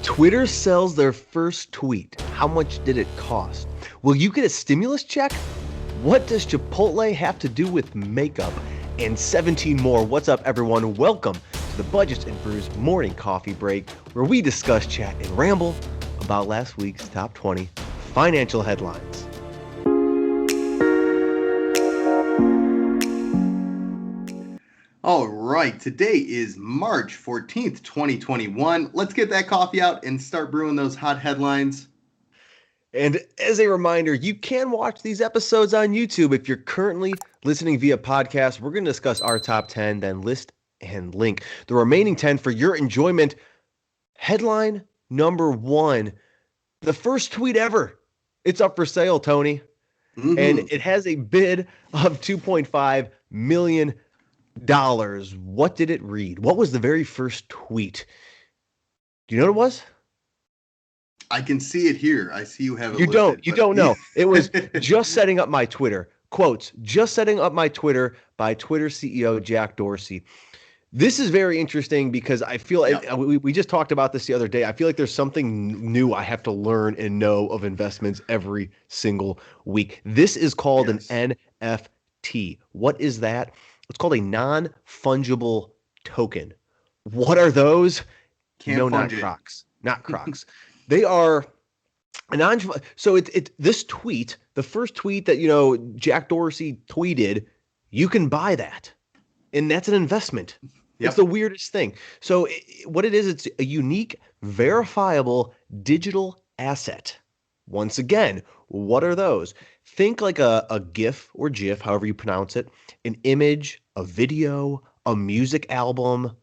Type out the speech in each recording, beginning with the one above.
Twitter sells their first tweet. How much did it cost? Will you get a stimulus check? What does Chipotle have to do with makeup? And 17 more. What's up, everyone? Welcome to the Budgets Brews morning coffee break, where we discuss, chat, and ramble about last week's top 20 financial headlines. All right, today is March 14th, 2021. Let's get that coffee out and start brewing those hot headlines. And as a reminder, you can watch these episodes on YouTube. If you're currently listening via podcast, we're going to discuss our top 10, then list and link the remaining 10 for your enjoyment. Headline number 1, the first tweet ever. It's up for sale, Tony. And it has a bid of $2.5 million. What did it read? What was the very first tweet? Do you know what it was? I can see it here. I see you have it. You don't know. It was just setting up my Twitter. Quotes, just setting up my Twitter by Twitter CEO Jack Dorsey. This is very interesting because I feel we just talked about this the other day. I feel like there's something new I have to learn and know of investments every single week. This is called an NFT. What is that? It's called a non-fungible token. What are those? Not Crocs. Not Crocs. They are so it's this tweet, the first tweet that Jack Dorsey tweeted, you can buy that. And that's an investment. Yep. It's the weirdest thing. So what it is, it's a unique, verifiable digital asset. Once again, what are those? Think like a GIF or GIF, however you pronounce it, an image, a video, a music album,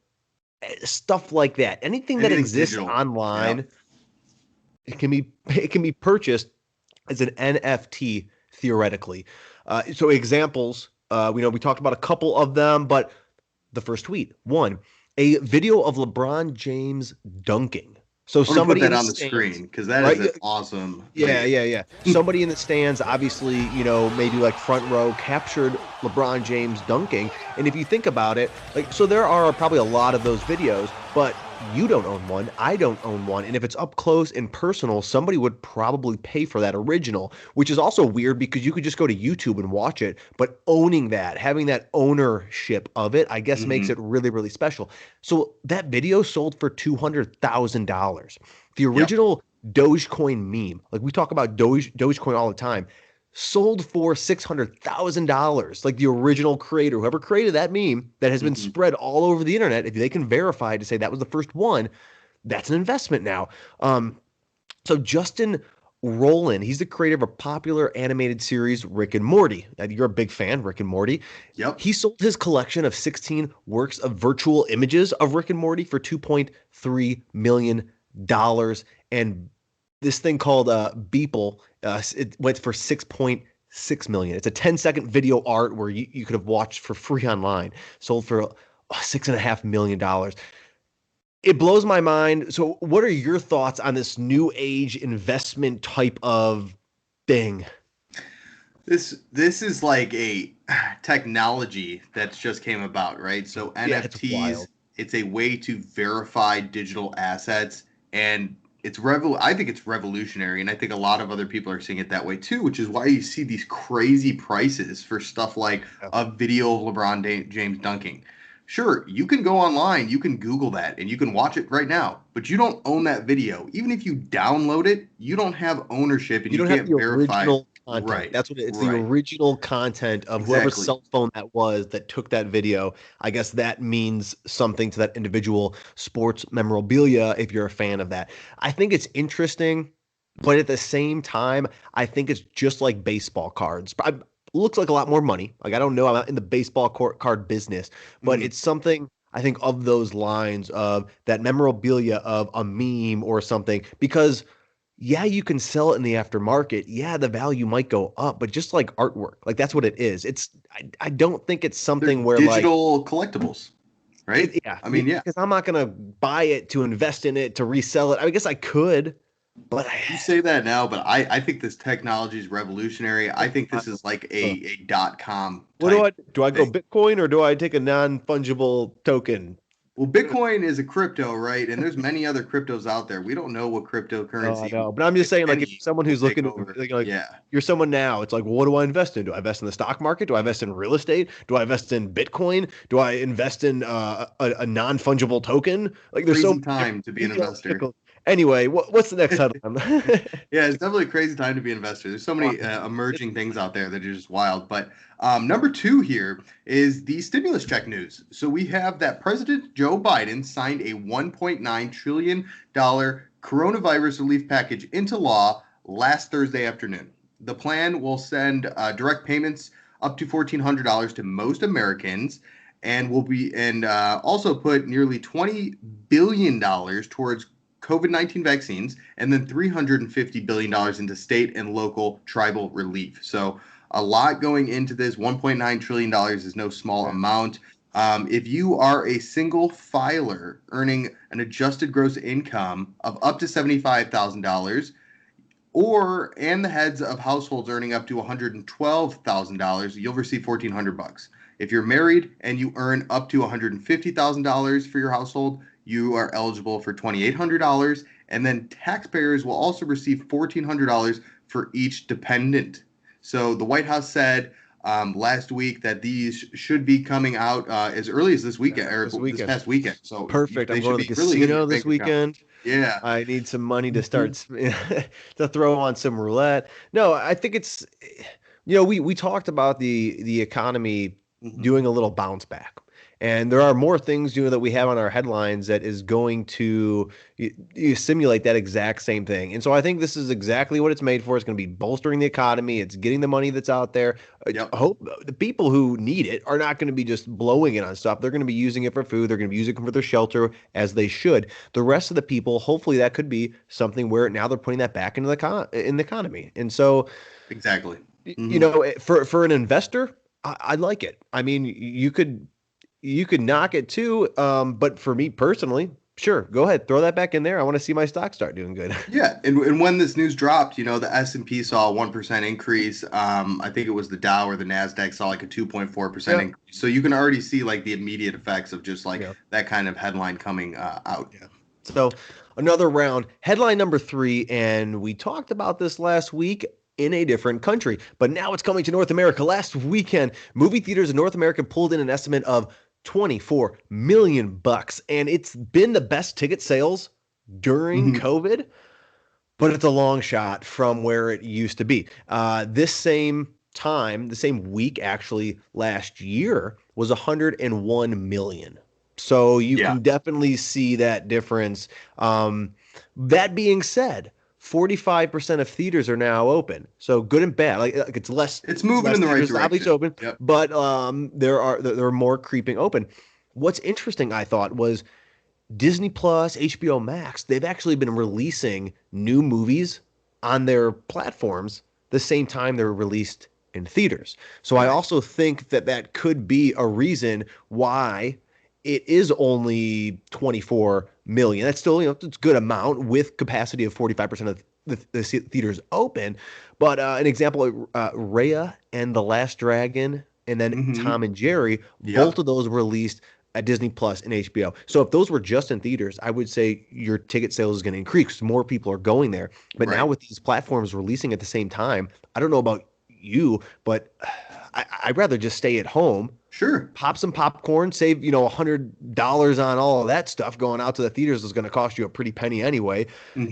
stuff like that. Anything that exists digital online, it can be purchased as an NFT theoretically. So examples, we talked about a couple of them, but the first tweet, 1, a video of LeBron James dunking. So somebody put that on the screen because that is awesome. Yeah. Somebody in the stands, obviously, maybe like front row, captured LeBron James dunking. And if you think about it, so there are probably a lot of those videos, but you don't own one, I don't own one. And if it's up close and personal, somebody would probably pay for that original, which is also weird because you could just go to YouTube and watch it. But owning that, having that ownership of it, I guess makes it really, really special. So that video sold for $200,000. The original Dogecoin meme, like we talk about Dogecoin all the time, sold for $600,000. Like the original creator, whoever created that meme that has been spread all over the internet, if they can verify to say that was the first one, that's an investment now. So Justin Roiland, he's the creator of a popular animated series, Rick and Morty. You're a big fan, Rick and Morty. Yep. He sold his collection of 16 works of virtual images of Rick and Morty for $2.3 million. And this thing called Beeple, it went for $6.6 million. It's a 10-second video art where you could have watched for free online, sold for $6.5 million. It blows my mind. So what are your thoughts on this new age investment type of thing? This is like a technology that's just came about, right? So NFTs, it's a way to verify digital assets, and I think it's revolutionary, and I think a lot of other people are seeing it that way too, which is why you see these crazy prices for stuff like a video of LeBron James dunking. Sure, you can go online, you can Google that, and you can watch it right now, but you don't own that video. Even if you download it, you don't have ownership, and you can't verify. Original content. Right. That's what it's the original content of whoever's cell phone that was that took that video. I guess that means something to that individual sports memorabilia if you're a fan of that. I think it's interesting, but at the same time, I think it's just like baseball cards. Looks like a lot more money. Like, I don't know, I'm not in the baseball card business, but it's something I think of those lines of that memorabilia of a meme or something, because you can sell it in the aftermarket. Yeah, the value might go up, but just like artwork, like that's what it is. I don't think it's something where digital collectibles, right? Because I'm not going to buy it to invest in it, to resell it. I guess I could, But you say that now, but I think this technology is revolutionary. I think this is like a .com. What do I go Bitcoin or do I take a non-fungible token? Well, Bitcoin is a crypto, right? And there's many other cryptos out there. We don't know what Oh, I cryptocurrency, know. But I'm just if saying, like, if any, someone will who's take looking, over. like, Yeah. you're someone now, it's like, well, what do I invest in? Do I invest in the stock market? Do I invest in real estate? Do I invest in Bitcoin? Do I invest in a non-fungible token? Like, there's so Crazy many time different to be an investor. vehicles. Anyway, what's the next headline? Yeah, it's definitely a crazy time to be an investor. There's so many emerging things out there that are just wild. But number two here is the stimulus check news. So we have that President Joe Biden signed a $1.9 trillion coronavirus relief package into law last Thursday afternoon. The plan will send direct payments up to $1,400 to most Americans, and also put nearly $20 billion towards COVID-19 vaccines, and then $350 billion into state and local tribal relief. So a lot going into this. $1.9 trillion is no small amount. If you are a single filer earning an adjusted gross income of up to $75,000, and the heads of households earning up to $112,000, you'll receive $1,400. If you're married and you earn up to $150,000 for your household, you are eligible for $2,800, and then taxpayers will also receive $1,400 for each dependent. So the White House said last week that these should be coming out as early as this weekend, this past weekend. So Perfect. they I'm should going to be the really hitting casino your this bank account. weekend. Yeah. I need some money to start to throw on some roulette. No, I think it's, we talked about the economy doing a little bounce back. And there are more things, that we have on our headlines that is going to simulate that exact same thing. And so I think this is exactly what it's made for. It's going to be bolstering the economy. It's getting the money that's out there. Yep. I hope the people who need it are not going to be just blowing it on stuff. They're going to be using it for food. They're going to be using it for their shelter, as they should. The rest of the people, hopefully that could be something where now they're putting that back into in the economy. And so, exactly, for an investor, I like it. I mean, you could knock it too. But for me personally, sure, go ahead, throw that back in there. I want to see my stock start doing good. Yeah, and when this news dropped, the S&P saw a 1% increase. I think it was the Dow or the Nasdaq saw like a 2.4% increase. So you can already see like the immediate effects of just like that kind of headline coming out. Yeah. So another round, headline number 3, and we talked about this last week in a different country, but now it's coming to North America. Last weekend, movie theaters in North America pulled in an estimate of $24 million, and it's been the best ticket sales during COVID, but it's a long shot from where it used to be. This same time, the same week actually last year was 101 million. So you can definitely see that difference. That being said, 45% of theaters are now open. So good and bad. Like it's less. It's moving in the right direction. Open, but there are more creeping open. What's interesting, I thought, was Disney Plus, HBO Max. They've actually been releasing new movies on their platforms the same time they're released in theaters. So I also think that could be a reason why it is only 24 million. That's still, it's a good amount with capacity of 45% of the theaters open. But an example, Raya and the Last Dragon, and then Tom and Jerry, both of those were released at Disney Plus and HBO. So if those were just in theaters, I would say your ticket sales is going to increase because more people are going there. But now with these platforms releasing at the same time, I don't know about you, but I'd rather just stay at home. Sure. Pop some popcorn, save, $100 on all of that stuff. Going out to the theaters is going to cost you a pretty penny anyway.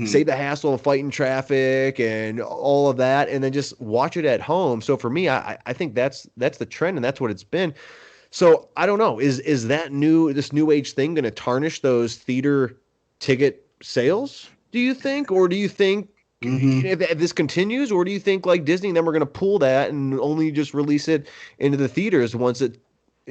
Save the hassle of fighting traffic and all of that, and then just watch it at home. So for me, I think that's the trend, and that's what it's been. So I don't know. Is this new age thing going to tarnish those theater ticket sales, do you think? Or do you think if this continues, or do you think like Disney and them are going to pull that and only just release it into the theaters once it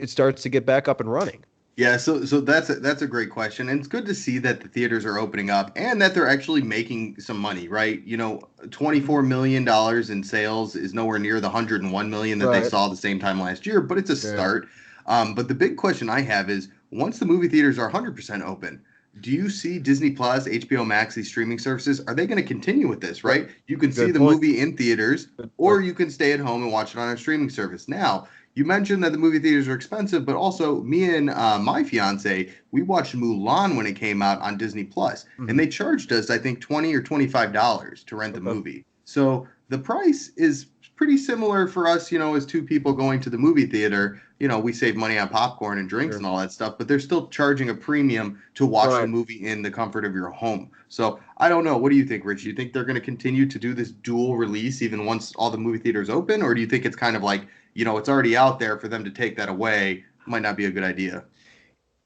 starts to get back up and running? Yeah, so that's a great question, and it's good to see that the theaters are opening up and that they're actually making some money, right? $24 million in sales is nowhere near the 101 million that they saw the same time last year, but it's a start. But the big question I have is, once the movie theaters are 100% open, do you see Disney Plus, HBO Max, these streaming services, are they going to continue with this, right? You can see the movie in theaters, or you can stay at home and watch it on a streaming service. Now, you mentioned that the movie theaters are expensive, but also me and my fiance, we watched Mulan when it came out on Disney Plus, and Hmm. they charged us, I think, $20 or $25 to rent the Okay. movie. So the price is pretty similar for us, as two people going to the movie theater. We save money on popcorn and drinks Sure. and all that stuff, but they're still charging a premium to watch the Right. movie in the comfort of your home. So I don't know. What do you think, Rich? Do you think they're going to continue to do this dual release even once all the movie theaters open, or do you think it's kind of like, it's already out there for them to take that away? Might not be a good idea.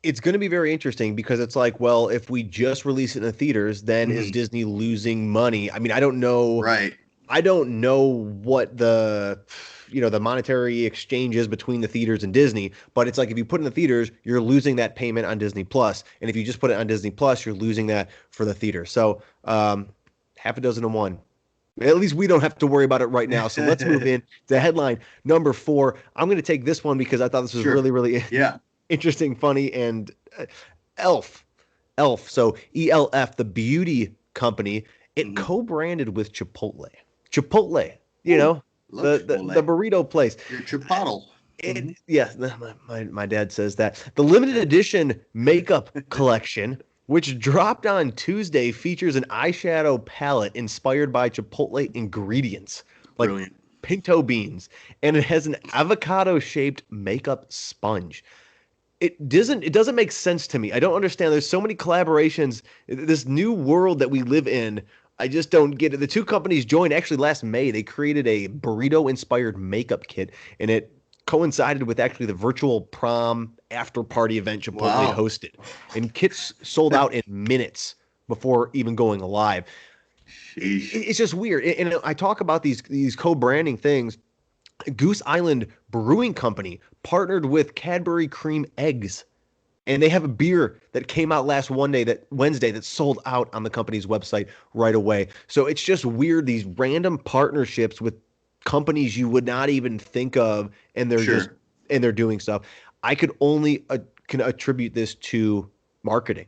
It's going to be very interesting because it's like, well, if we just release it in the theaters, then is Hmm. Disney losing money? I mean, I don't know. Right. I don't know what the monetary exchange is between the theaters and Disney, but it's like if you put it in the theaters, you're losing that payment on Disney Plus, and if you just put it on Disney Plus, you're losing that for the theater. So, half a dozen to one. At least we don't have to worry about it right now. So let's move in to headline number 4. I'm going to take this one because I thought this was Sure. really, really Yeah. interesting, funny, and Elf. Elf. So E.L.F, the beauty company, it Hmm. co-branded with Chipotle. Chipotle, Ooh, love the Chipotle. burrito place. Your Chipotle. Hmm. Yeah, my dad says that. The limited edition makeup collection, which dropped on Tuesday, features an eyeshadow palette inspired by Chipotle ingredients, like Brilliant. pinto beans, and it has an avocado-shaped makeup sponge. It doesn't make sense to me. I don't understand. There's so many collaborations. This new world that we live in, I just don't get it. The two companies joined actually last May. They created a burrito inspired makeup kit, and it coincided with actually the virtual prom after party event Chipotle Wow. hosted. And kits sold out in minutes before even going live. Sheesh. It's just weird. And I talk about these co-branding things. Goose Island Brewing Company partnered with Cadbury Cream Eggs, and they have a beer that came out last Wednesday that sold out on the company's website right away. So it's just weird, these random partnerships with companies you would not even think of, and Sure. they're doing stuff. I could only can attribute this to marketing.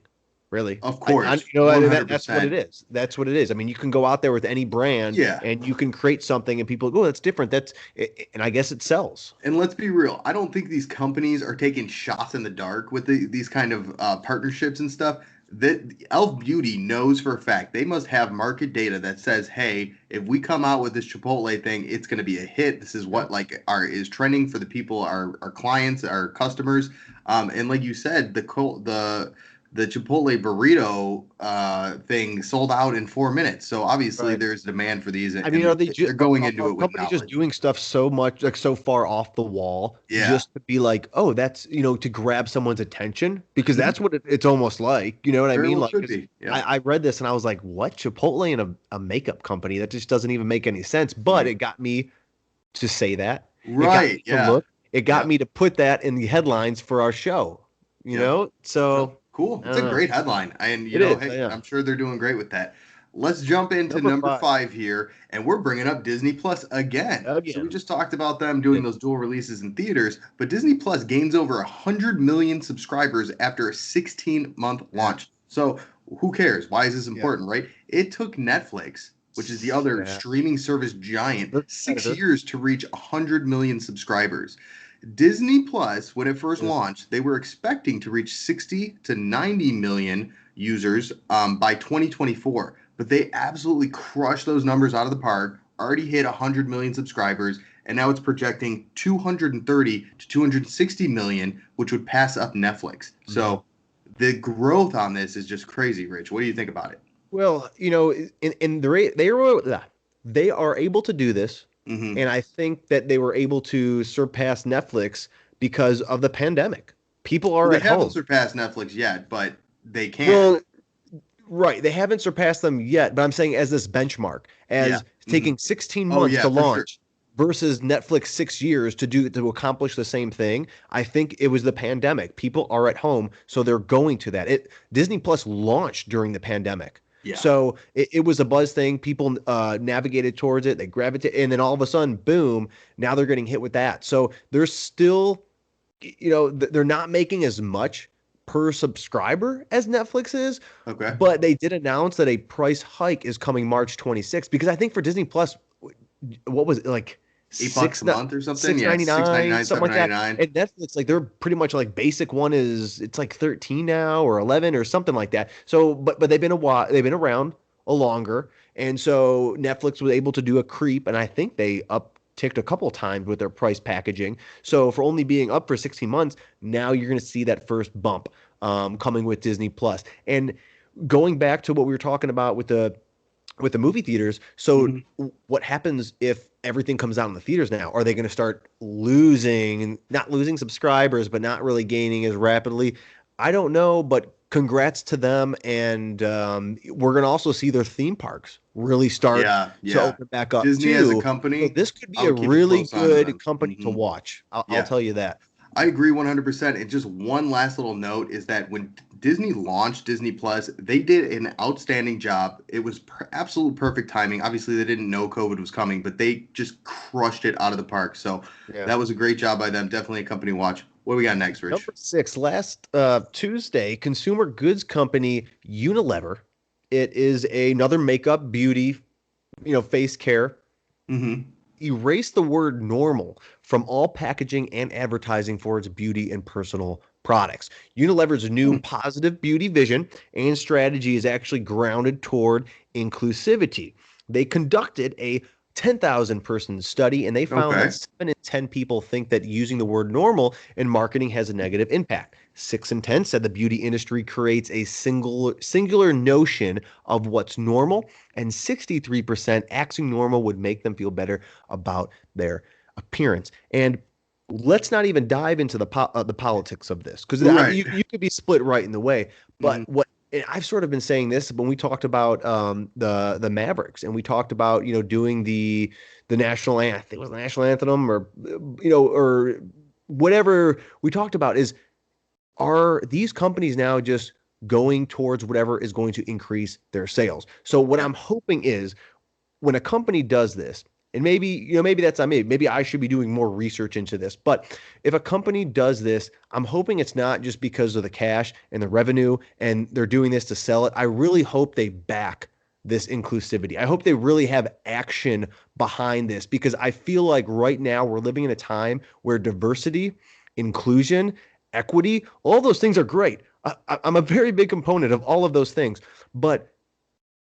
Really, Of I course. 100%. that's what it is. That's what it is. I mean, you can go out there with any brand Yeah. and you can create something, and people go, "Oh, that's different." And I guess it sells. And let's be real. I don't think these companies are taking shots in the dark with these kind of partnerships and stuff. That Elf Beauty knows for a fact they must have market data that says, "Hey, if we come out with this Chipotle thing, it's going to be a hit. This is what like is trending for the people, our clients, our customers." And like you said, the Chipotle burrito thing sold out in 4 minutes. So obviously Right. there's demand for these, I mean, and they're going into are it with companies just knowledge. doing stuff so much, like so far off the wall, Yeah. just to be like, oh, that's, to grab someone's attention? Because that's what it's almost like. You know what I Very mean? well Like, could 'cause be. Yep. I read this and I was like, what? Chipotle and a makeup company? That just doesn't even make any sense. But Right. it got me to say that. It got me Right. to Yeah. look. It got Yep. me to put that in the headlines for our show, Yep. No, So, cool. I It's don't a know. great headline. And, It is. hey, Yeah. I'm sure they're doing great with that. Let's jump into Number number 5. 5 here, and we're bringing up Disney Plus again. So we Again. just talked about them doing Yeah. those dual releases in theaters, but Disney Plus gains over 100 million subscribers after a 16-month launch. So who cares? Why is this Yeah. important, right? It took Netflix, which is the other Yeah. streaming service giant, The 6 competitor. years to reach 100 million subscribers. Disney Plus, when it first Yeah. launched, they were expecting to reach 60 to 90 million users by 2024, but they absolutely crushed those numbers out of the park. Already hit 100 million subscribers, and now it's projecting 230 to 260 million, which would pass up Netflix. Mhm. So the growth on this is just crazy, Rich. What do you think about it? Well, in they are able to do this, Hmm. and I think that they were able to surpass Netflix because of the pandemic. People Well, are they at haven't home. surpassed Netflix yet, but they can. Well, right, they haven't surpassed them yet, but I'm saying as this benchmark, Yeah. as Hmm. taking 16 Oh, months yeah, to for sure. launch versus Netflix 6 years to accomplish the same thing. I think it was the pandemic. People are at home, so they're going to that. Disney Plus launched during the pandemic. Yeah. So it was a buzz thing. People navigated towards it. They gravitated, and then all of a sudden, boom! Now they're getting hit with that. So there's still, they're not making as much per subscriber as Netflix is, Okay. but they did announce that a price hike is coming March 26th because I think for Disney Plus, what was it like? $8 a month or something. Yeah, 6.99, something like that. 7.99. And Netflix, like they're pretty much like basic one is it's like 13 now or 11 or something like that. So, but they've been they've been around a longer, and so Netflix was able to do a creep, and I think they upticked a couple times with their price packaging. So for only being up for 16 months, now you're going to see that first bump coming with Disney Plus. And going back to what we were talking about with the movie theaters. So what happens if everything comes out in the theaters now? Are they going to start not losing subscribers, but not really gaining as rapidly? I don't know, but congrats to them. And we're going to also see their theme parks really start to open back up Disney too. as a company. So this could be a really good company to watch. I'll tell you that. I agree 100%. And just one last little note is that when Disney launched Disney Plus, they did an outstanding job. It was absolute perfect timing. Obviously, they didn't know COVID was coming, but they just crushed it out of the park. So that was a great job by them. Definitely a company to watch. What do we got next, Rich? Number 6, last Tuesday, consumer goods company Unilever. It is another makeup, beauty, face care. Erase the word normal from all packaging and advertising for its beauty and personal products. Unilever's new positive beauty vision and strategy is actually grounded toward inclusivity. They conducted a 10,000 person study, and they found that 7 in 10 people think that using the word normal in marketing has a negative impact. 6 in 10 said the beauty industry creates a singular notion of what's normal, and 63% acting normal would make them feel better about their appearance. And let's not even dive into the politics of this, because you could be split right in the way. But and I've sort of been saying this when we talked about the Mavericks, and we talked about doing the national anthem. I think it was the national anthem, or or whatever we talked about. Are these companies now just going towards whatever is going to increase their sales? So what I'm hoping is when a company does this, and maybe that's on me. Maybe I should be doing more research into this. But if a company does this, I'm hoping it's not just because of the cash and the revenue and they're doing this to sell it. I really hope they back this inclusivity. I hope they really have action behind this, because I feel like right now we're living in a time where diversity, inclusion, equity, all those things are great. I'm a very big component of all of those things, but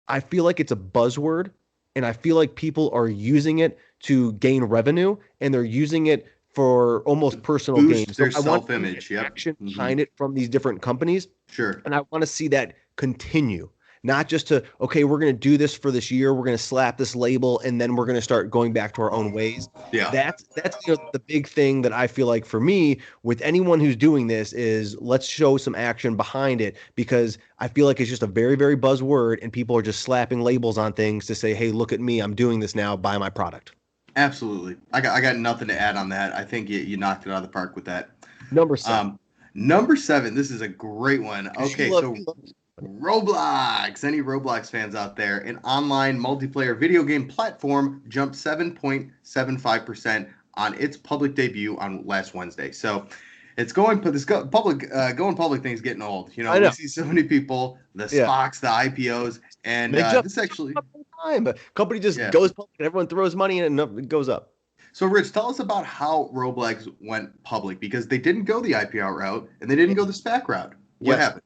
I feel like it's a buzzword. And I feel like people are using it to gain revenue, and they're using it for almost personal gain. Their self-image, action behind it from these different companies. Sure. And I want to see that continue. Not just to, okay, we're going to do this for this year, we're going to slap this label, and then we're going to start going back to our own ways. Yeah. That's the big thing that I feel like for me, with anyone who's doing this, is let's show some action behind it, because I feel like it's just a very, very buzzword, and people are just slapping labels on things to say, hey, look at me, I'm doing this now, buy my product. Absolutely. I got nothing to add on that. I think you knocked it out of the park with that. Number 7. Number 7, this is a great one. Okay, so Roblox. Any Roblox fans out there? An online multiplayer video game platform jumped 7.75% on its public debut on last Wednesday. So it's going public thing's getting old. I know. We see so many people, the SPACs, the IPOs, and this actually time. A company just goes public and everyone throws money in and it goes up. So, Rich, tell us about how Roblox went public, because they didn't go the IPO route and they didn't go the SPAC route. What happened?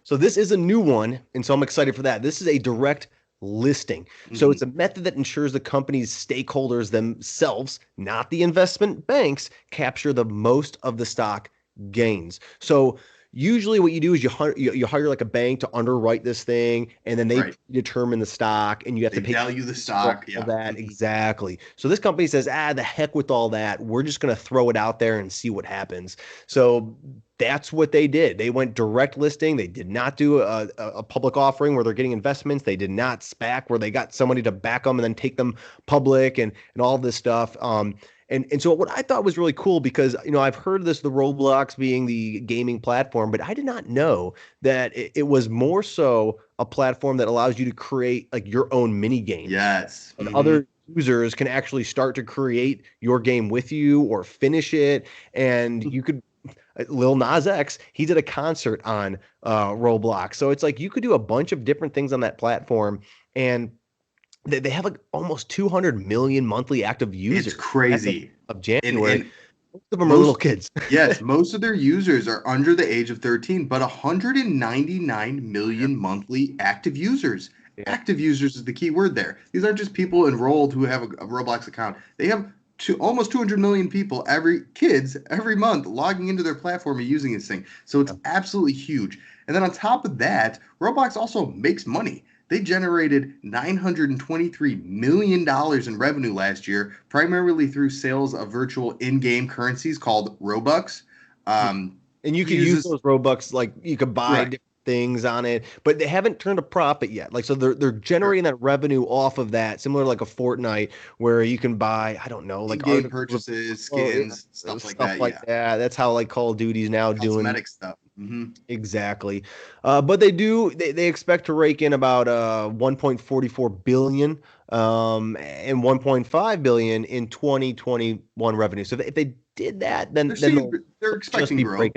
So this is a new one, and so I'm excited for that. This is a direct listing. So it's a method that ensures the company's stakeholders themselves, not the investment banks, capture the most of the stock gains. So usually what you do is you hire like a bank to underwrite this thing, and then they determine the stock, and you have to pay value the stock. All that. Exactly. So this company says, the heck with all that. We're just going to throw it out there and see what happens. So that's what they did. They went direct listing. They did not do a public offering where they're getting investments. They did not SPAC where they got somebody to back them and then take them public and all this stuff. And so what I thought was really cool, because, I've heard the Roblox being the gaming platform, but I did not know that it was more so a platform that allows you to create like your own mini games. Yes. And other users can actually start to create your game with you or finish it. And you could, Lil Nas X, he did a concert on Roblox. So it's like you could do a bunch of different things on that platform. And They have like almost 200 million monthly active users. It's crazy. Of January. And most of them are little kids. Yes, most of their users are under the age of 13, but 199 million monthly active users. Yeah. Active users is the key word there. These aren't just people enrolled who have a Roblox account. They have almost 200 million people, every month logging into their platform and using this thing. So it's absolutely huge. And then on top of that, Roblox also makes money. They generated $923 million in revenue last year, primarily through sales of virtual in-game currencies called Robux. And you can use those Robux, like you could buy different things on it, but they haven't turned a profit yet. Like, so they're generating that revenue off of that, similar to like a Fortnite, where you can buy, I don't know, like in-game purchases, skins, stuff like that. Yeah, that's how like Call of Duty's now doing cosmetic stuff. Mm-hmm. Exactly. But they expect to rake in about 1.44 billion and 1.5 billion in 2021 revenue. So if they did that, then they're expecting growth.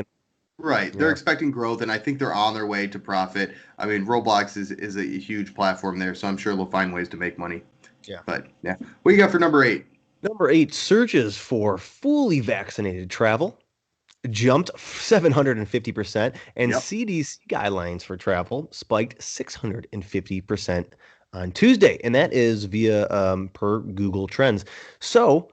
Right. Yeah. They're expecting growth, and I think they're on their way to profit. I mean, Roblox is a huge platform there, so I'm sure they'll find ways to make money. Yeah. But yeah. What do you got for number 8? Number 8, surges for fully vaccinated travel jumped 750%, and CDC guidelines for travel spiked 650% on Tuesday, and that is via per Google Trends. So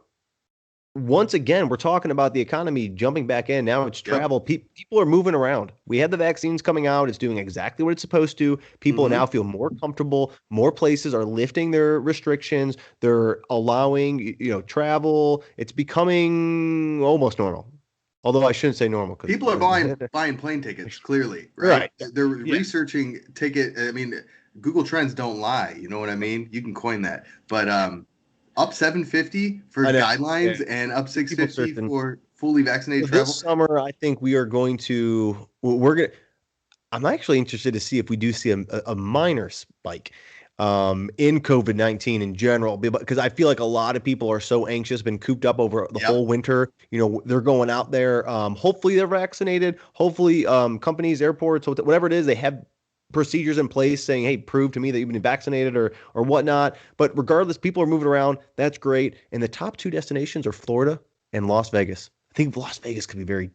once again, we're talking about the economy jumping back in. Now it's travel. People are moving around. We had the vaccines coming out. It's doing exactly what it's supposed to. People now feel more comfortable. More places are lifting their restrictions. They're allowing, travel. It's becoming almost normal. Although I shouldn't say normal. People are buying plane tickets, clearly, right? They're researching ticket. I mean, Google Trends don't lie. You know what I mean? You can coin that. But up 750 for guidelines and up 650 for fully vaccinated travel. This summer, I think we are going to I'm actually interested to see if we do see a minor spike in COVID-19 in general, because I feel like a lot of people are so anxious, been cooped up over the whole winter. They're going out there. Hopefully they're vaccinated. Hopefully companies, airports, whatever it is, they have procedures in place saying, hey, prove to me that you've been vaccinated or whatnot. But regardless, people are moving around. That's great. And the top 2 destinations are Florida and Las Vegas. I think Las Vegas could be very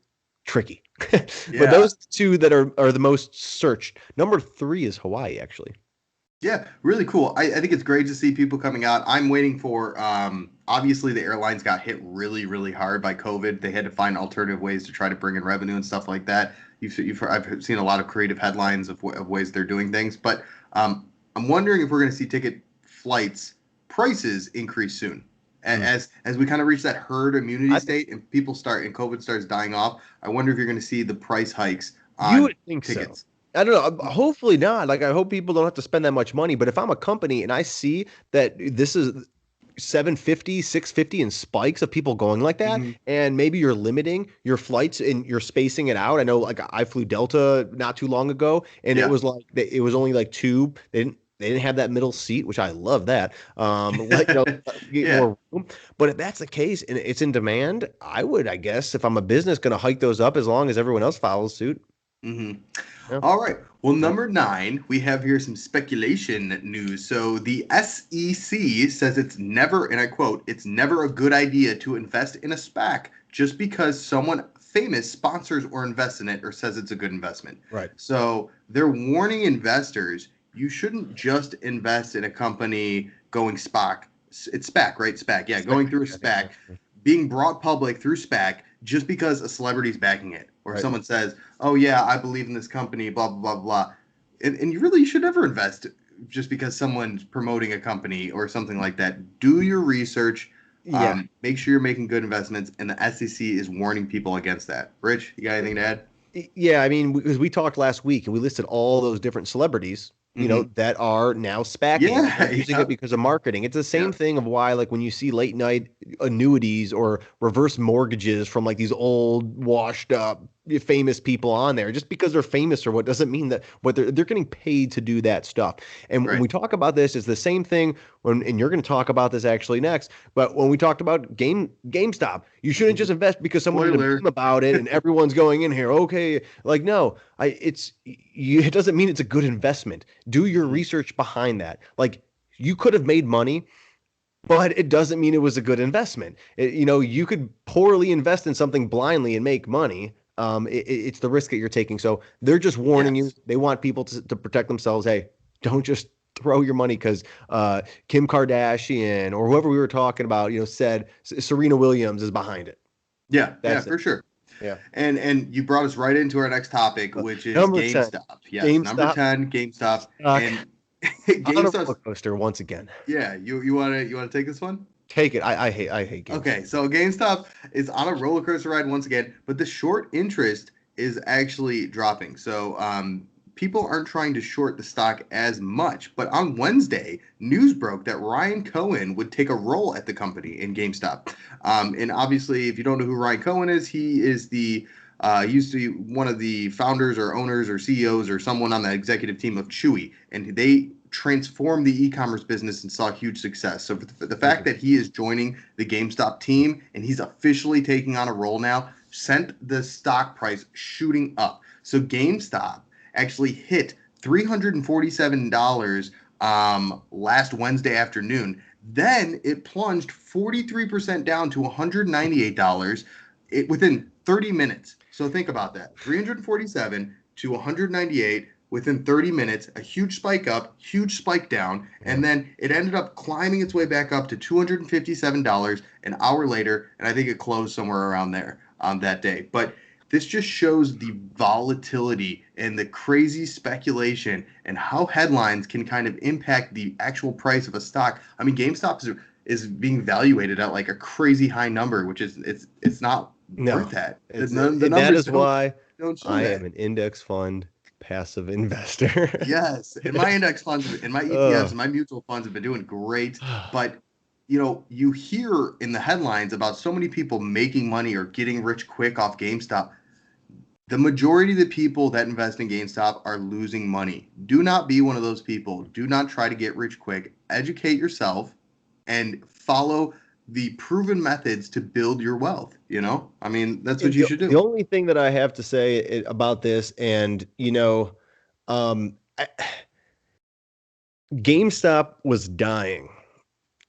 tricky. But those 2 that are the most searched. Number 3 is Hawaii, actually. Yeah, really cool. I think it's great to see people coming out. I'm waiting for, obviously the airlines got hit really, really hard by COVID. They had to find alternative ways to try to bring in revenue and stuff like that. I've seen a lot of creative headlines of ways they're doing things. But I'm wondering if we're going to see ticket flights prices increase soon. As we kind of reach that herd immunity state and COVID starts dying off, I wonder if you're going to see the price hikes on you would think tickets. So. I don't know. Hopefully not. Like, I hope people don't have to spend that much money. But if I'm a company and I see that this is 750, 650 in spikes of people going like that, and maybe you're limiting your flights and you're spacing it out. I know, like, I flew Delta not too long ago, and it was like it was only like 2. They didn't have that middle seat, which I love that. Get more room. But if that's the case and it's in demand, I would, I guess, if I'm a business, going to hike those up as long as everyone else follows suit. Yeah. All right. Well, number 9, we have here some speculation news. So the SEC says it's never, and I quote, it's never a good idea to invest in a SPAC just because someone famous sponsors or invests in it or says it's a good investment. Right. So they're warning investors, you shouldn't just invest in a company going SPAC. It's SPAC, right? SPAC. Yeah, going through a SPAC, being brought public through SPAC just because a celebrity's backing it. Or someone says, oh, yeah, I believe in this company, blah, blah, blah, blah. And you should never invest just because someone's promoting a company or something like that. Do your research. Make sure you're making good investments. And the SEC is warning people against that. Rich, you got anything to add? Yeah, I mean, because we talked last week and we listed all those different celebrities, that are now SPACing, using it because of marketing. It's the same thing of why, like, when you see late night annuities or reverse mortgages from like these old washed up famous people on there, just because they're famous or what doesn't mean that what they're getting paid to do that stuff. And when we talk about this, it's the same thing and you're going to talk about this actually next. But when we talked about GameStop, you shouldn't just invest because someone did a meme about it and everyone's going in here. Okay, like, no, it doesn't mean it's a good investment. Do your research behind that. Like, you could have made money, but it doesn't mean it was a good investment. You could poorly invest in something blindly and make money. It's the risk that you're taking. So they're just warning you. They want people to protect themselves. Hey, don't just throw your money because Kim Kardashian or whoever we were talking about, said Serena Williams is behind it. Yeah, for sure. Yeah. And you brought us right into our next topic, which is number GameStop. 10. Yes, GameStop. Number 10, GameStop. And on a roller coaster once again. Yeah, you wanna take this one? Take it. I hate GameStop. Okay, so GameStop is on a roller coaster ride once again, but the short interest is actually dropping. So people aren't trying to short the stock as much. But on Wednesday, news broke that Ryan Cohen would take a role at the company in GameStop. And obviously, if you don't know who Ryan Cohen is, he is he used to be one of the founders or owners or CEOs or someone on the executive team of Chewy. And they transformed the e-commerce business and saw huge success. So the fact that he is joining the GameStop team and he's officially taking on a role now sent the stock price shooting up. So GameStop actually hit $347 last Wednesday afternoon. Then it plunged 43% down to $198 within 30 minutes. So think about that. 347 to 198 within 30 minutes, a huge spike up, huge spike down, and then it ended up climbing its way back up to $257 an hour later, and I think it closed somewhere around there on that day. But this just shows the volatility and the crazy speculation and how headlines can kind of impact the actual price of a stock. I mean, GameStop is being valuated at like a crazy high number, which is it's not worth that. That is why I am an index fund passive investor. Yes, and my index funds and my ETFs and my mutual funds have been doing great, but you hear in the headlines about so many people making money or getting rich quick off GameStop. The majority of the people that invest in GameStop are losing money. Do not be one of those people. Do not try to get rich quick. Educate yourself and follow the proven methods to build your wealth. I mean, that's what you should do. The only thing that I have to say about this, and GameStop was dying.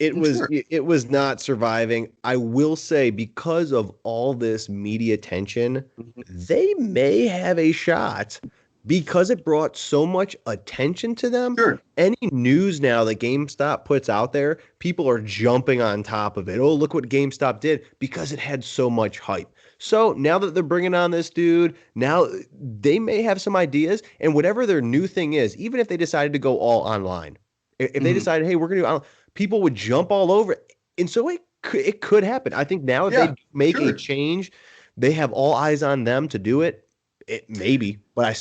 It was not surviving. I will say, because of all this media attention, they may have a shot because it brought so much attention to them. Sure. Any news now that GameStop puts out there, people are jumping on top of it. Oh, look what GameStop did, because it had so much hype. So now that they're bringing on this dude, now they may have some ideas, and whatever their new thing is, even if they decided to go all online, if they decided, hey, we're going to do online, people would jump all over it. And so it could happen. I think now if they make a change, they have all eyes on them to do it. It maybe, but I'm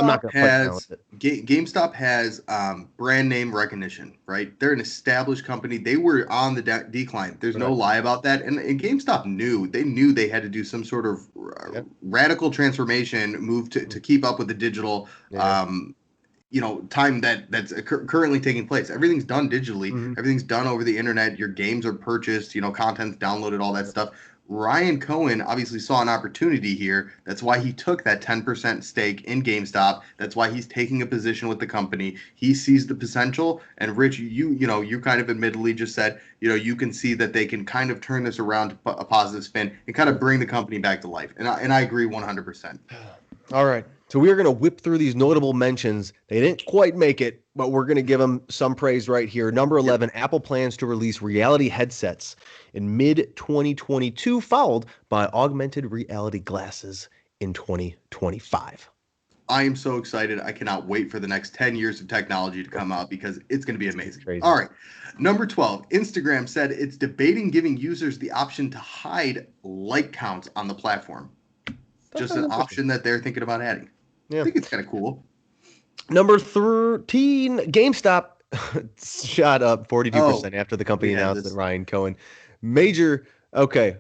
not going to put down with it. GameStop has brand name recognition, right? They're an established company. They were on the decline. There's no lie about that. And GameStop knew they had to do some sort of radical transformation move to keep up with the digital time that's currently taking place. Everything's done digitally. Everything's done over the internet. Your games are purchased, content's downloaded, all that stuff. Ryan Cohen obviously saw an opportunity here. That's why he took that 10% stake in GameStop. That's why he's taking a position with the company. He sees the potential. And Rich, you kind of admittedly just said, you can see that they can kind of turn this around to a positive spin and kind of bring the company back to life. And I agree 100%. All right. So we are going to whip through these notable mentions. They didn't quite make it, but we're going to give them some praise right here. Number 11, Apple plans to release reality headsets in mid-2022, followed by augmented reality glasses in 2025. I am so excited. I cannot wait for the next 10 years of technology to come out because it's going to be amazing. All right. Number 12, Instagram said it's debating giving users the option to hide like counts on the platform. Just an option that they're thinking about adding. Yeah. I think it's kind of cool. Number 13, GameStop shot up 42% after the company announced that Ryan Cohen okay,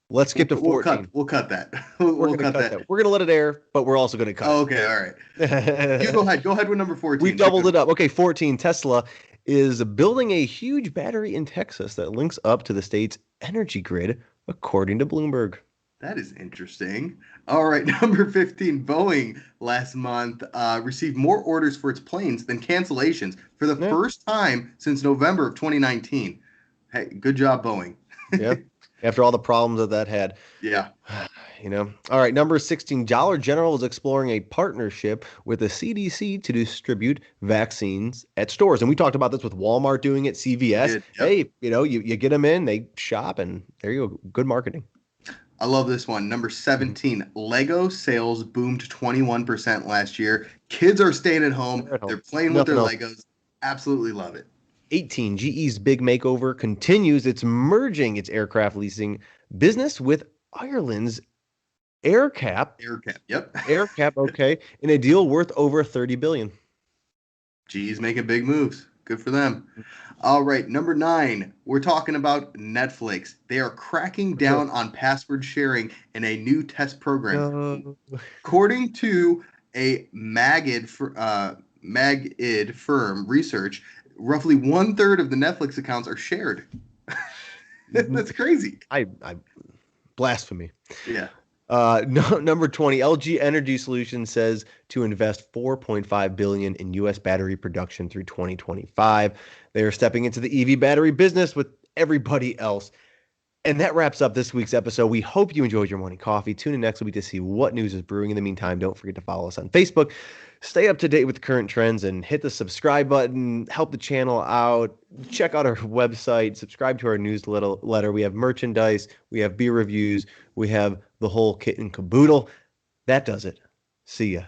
let's skip to 14. We'll cut that. We'll cut that. We're going to let it air, but we're also going to cut it. Okay, all right. You go ahead with number 14. We doubled it up. Okay, 14, Tesla is building a huge battery in Texas that links up to the state's energy grid, according to Bloomberg. That is interesting. All right, number 15, Boeing last month received more orders for its planes than cancellations for the Yeah. first time since November of 2019. Hey, good job, Boeing. Yeah. After all the problems that had. Yeah. All right, number 16, Dollar General is exploring a partnership with the CDC to distribute vaccines at stores. And we talked about this with Walmart doing it, CVS. Yep. Hey, you get them in, they shop, and there you go. Good marketing. I love this one. Number 17, Lego sales boomed 21% last year. Kids are staying at home. They're playing with their Legos. Absolutely love it. 18, GE's big makeover continues. It's merging its aircraft leasing business with Ireland's AerCap. Yep. AerCap, okay, in a deal worth over $30 billion. GE's making big moves. Good for them. All right, number 9, we're talking about Netflix. They are cracking down on password sharing in a new test program. According to a Magid firm research, roughly 1/3 of the Netflix accounts are shared. That's crazy. I blasphemy. Yeah. Number 20, LG Energy Solutions says to invest $4.5 billion in U.S. battery production through 2025. They are stepping into the EV battery business with everybody else. And that wraps up this week's episode. We hope you enjoyed your morning coffee. Tune in next week to see what news is brewing. In the meantime, don't forget to follow us on Facebook. Stay up to date with current trends and hit the subscribe button. Help the channel out. Check out our website. Subscribe to our newsletter. We have merchandise. We have beer reviews. We have the whole kit and caboodle. That does it. See ya.